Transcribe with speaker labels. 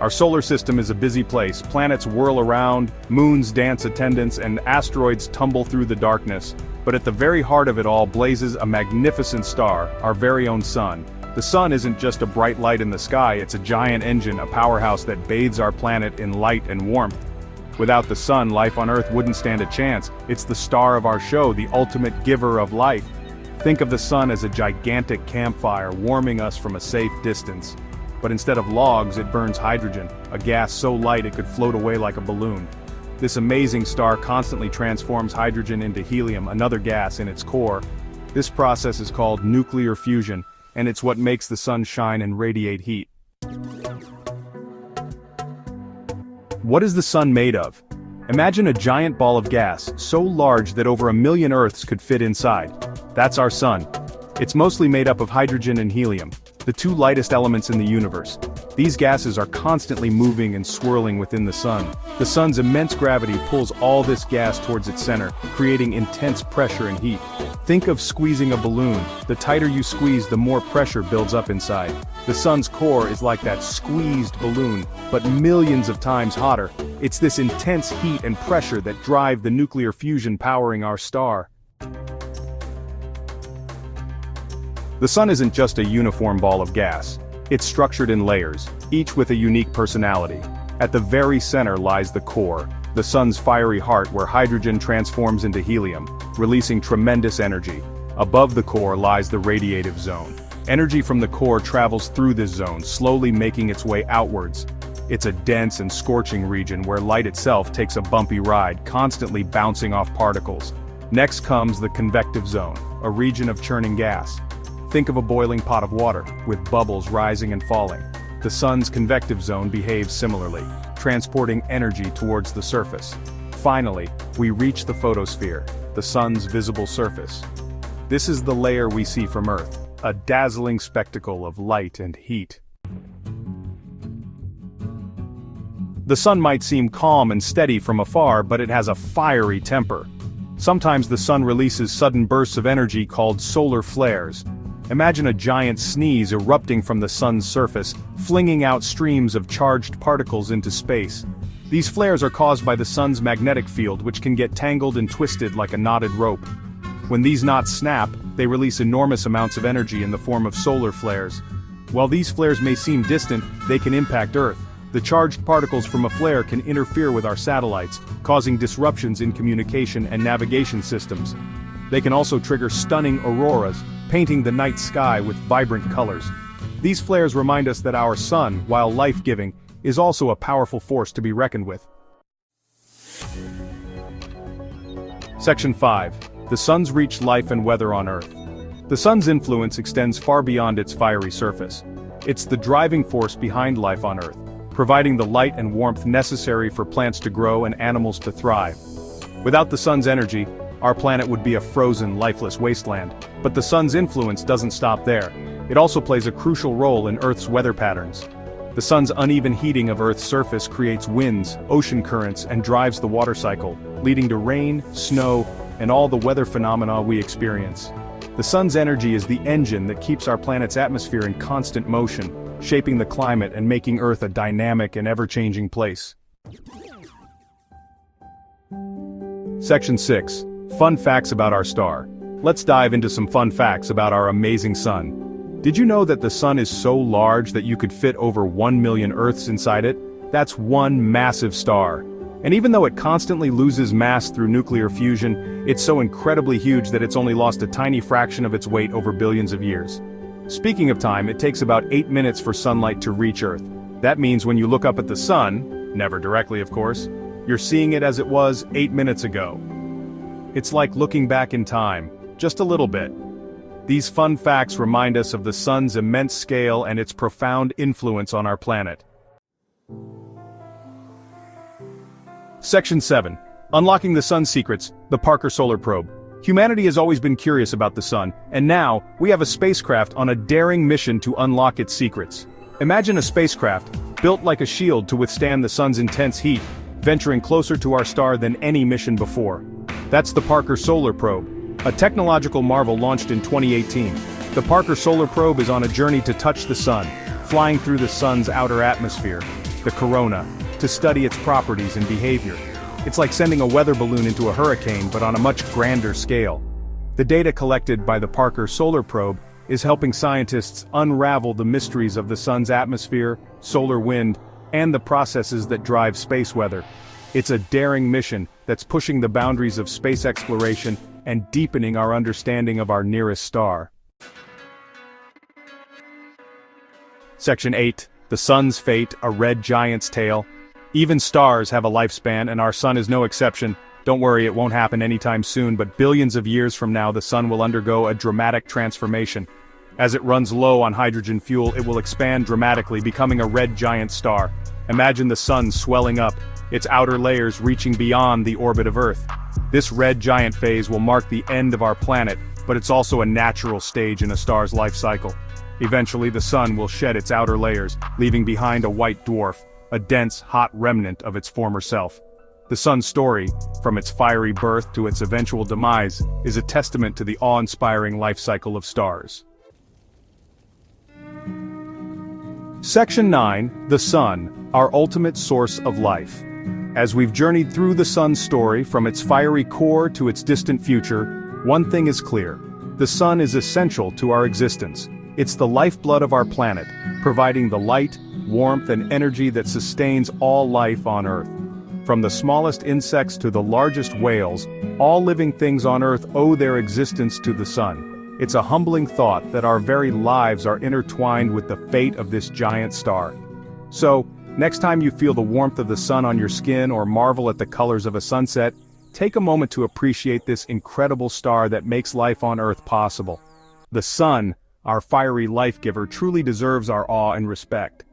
Speaker 1: Our solar system is a busy place. Planets whirl around, moons dance attendance, and asteroids tumble through the darkness. But at the very heart of it all blazes a magnificent star, our very own sun. The sun isn't just a bright light in the sky, it's a giant engine, a powerhouse that bathes our planet in light and warmth. Without the sun, life on Earth wouldn't stand a chance. It's the star of our show, the ultimate giver of life. Think of the sun as a gigantic campfire warming us from a safe distance. But instead of logs, it burns hydrogen, a gas so light it could float away like a balloon. This amazing star constantly transforms hydrogen into helium, another gas, in its core. This process is called nuclear fusion, and it's what makes the sun shine and radiate heat. What is the sun made of? Imagine a giant ball of gas, so large that over 1 million Earths could fit inside. That's our sun. It's mostly made up of hydrogen and helium, the two lightest elements in the universe. These gases are constantly moving and swirling within the sun. The sun's immense gravity pulls all this gas towards its center, creating intense pressure and heat. Think of squeezing a balloon. The tighter you squeeze, the more pressure builds up inside. The sun's core is like that squeezed balloon, but millions of times hotter. It's this intense heat and pressure that drive the nuclear fusion powering our star. The sun isn't just a uniform ball of gas. It's structured in layers, each with a unique personality. At the very center lies the core, the sun's fiery heart where hydrogen transforms into helium, releasing tremendous energy. Above the core lies the radiative zone. Energy from the core travels through this zone, slowly making its way outwards. It's a dense and scorching region where light itself takes a bumpy ride, constantly bouncing off particles. Next comes the convective zone, a region of churning gas. Think of a boiling pot of water, with bubbles rising and falling. The sun's convective zone behaves similarly, transporting energy towards the surface. Finally, we reach the photosphere, the sun's visible surface. This is the layer we see from Earth, a dazzling spectacle of light and heat. The sun might seem calm and steady from afar, but it has a fiery temper. Sometimes the sun releases sudden bursts of energy called solar flares. Imagine a giant sneeze erupting from the sun's surface, flinging out streams of charged particles into space. These flares are caused by the sun's magnetic field, which can get tangled and twisted like a knotted rope. When these knots snap, they release enormous amounts of energy in the form of solar flares. While these flares may seem distant, they can impact Earth. The charged particles from a flare can interfere with our satellites, causing disruptions in communication and navigation systems. They can also trigger stunning auroras, painting the night sky with vibrant colors. These flares remind us that our sun, while life-giving, is also a powerful force to be reckoned with. Section 5. The sun's reach, life and weather on Earth. The sun's influence extends far beyond its fiery surface. It's the driving force behind life on Earth, providing the light and warmth necessary for plants to grow and animals to thrive. Without the sun's energy, our planet would be a frozen, lifeless wasteland. But the sun's influence doesn't stop there. It also plays a crucial role in Earth's weather patterns. The sun's uneven heating of Earth's surface creates winds, ocean currents, and drives the water cycle, leading to rain, snow, and all the weather phenomena we experience. The sun's energy is the engine that keeps our planet's atmosphere in constant motion, shaping the climate and making Earth a dynamic and ever-changing place. Section 6. Fun facts about our star. Let's dive into some fun facts about our amazing sun. Did you know that the sun is so large that you could fit over 1 million Earths inside it? That's one massive star. And even though it constantly loses mass through nuclear fusion, it's so incredibly huge that it's only lost a tiny fraction of its weight over billions of years. Speaking of time, it takes about 8 minutes for sunlight to reach Earth. That means when you look up at the sun, never directly of course, you're seeing it as it was 8 minutes ago. It's like looking back in time, just a little bit. These fun facts remind us of the sun's immense scale and its profound influence on our planet. Section 7. Unlocking the Sun's Secrets, the Parker Solar Probe. Humanity has always been curious about the sun, and now, we have a spacecraft on a daring mission to unlock its secrets. Imagine a spacecraft, built like a shield to withstand the sun's intense heat, venturing closer to our star than any mission before. That's the Parker Solar Probe, a technological marvel launched in 2018. The Parker Solar Probe is on a journey to touch the sun, flying through the sun's outer atmosphere. the corona, to study its properties and behavior. It's like sending a weather balloon into a hurricane but on a much grander scale. The data collected by the Parker Solar Probe is helping scientists unravel the mysteries of the sun's atmosphere, solar wind, and the processes that drive space weather. It's a daring mission that's pushing the boundaries of space exploration and deepening our understanding of our nearest star. Section 8. The Sun's Fate, a Red Giant's Tale. Even stars have a lifespan, and our sun is no exception. Don't worry, it won't happen anytime soon, but billions of years from now the sun will undergo a dramatic transformation. As it runs low on hydrogen fuel, it will expand dramatically, becoming a red giant star. Imagine the sun swelling up, its outer layers reaching beyond the orbit of Earth. This red giant phase will mark the end of our planet, but it's also a natural stage in a star's life cycle. Eventually, the sun will shed its outer layers, leaving behind a white dwarf, a dense, hot remnant of its former self. The sun's story, from its fiery birth to its eventual demise, is a testament to the awe-inspiring life cycle of stars. Section 9. The Sun, our ultimate source of life. As we've journeyed through the sun's story, from its fiery core to its distant future, one thing is clear. The sun is essential to our existence. It's the lifeblood of our planet, providing the light, warmth, and energy that sustains all life on Earth. From the smallest insects to the largest whales, all living things on Earth owe their existence to the sun. It's a humbling thought that our very lives are intertwined with the fate of this giant star. So, next time you feel the warmth of the sun on your skin or marvel at the colors of a sunset, take a moment to appreciate this incredible star that makes life on Earth possible. The sun, our fiery life giver, truly deserves our awe and respect.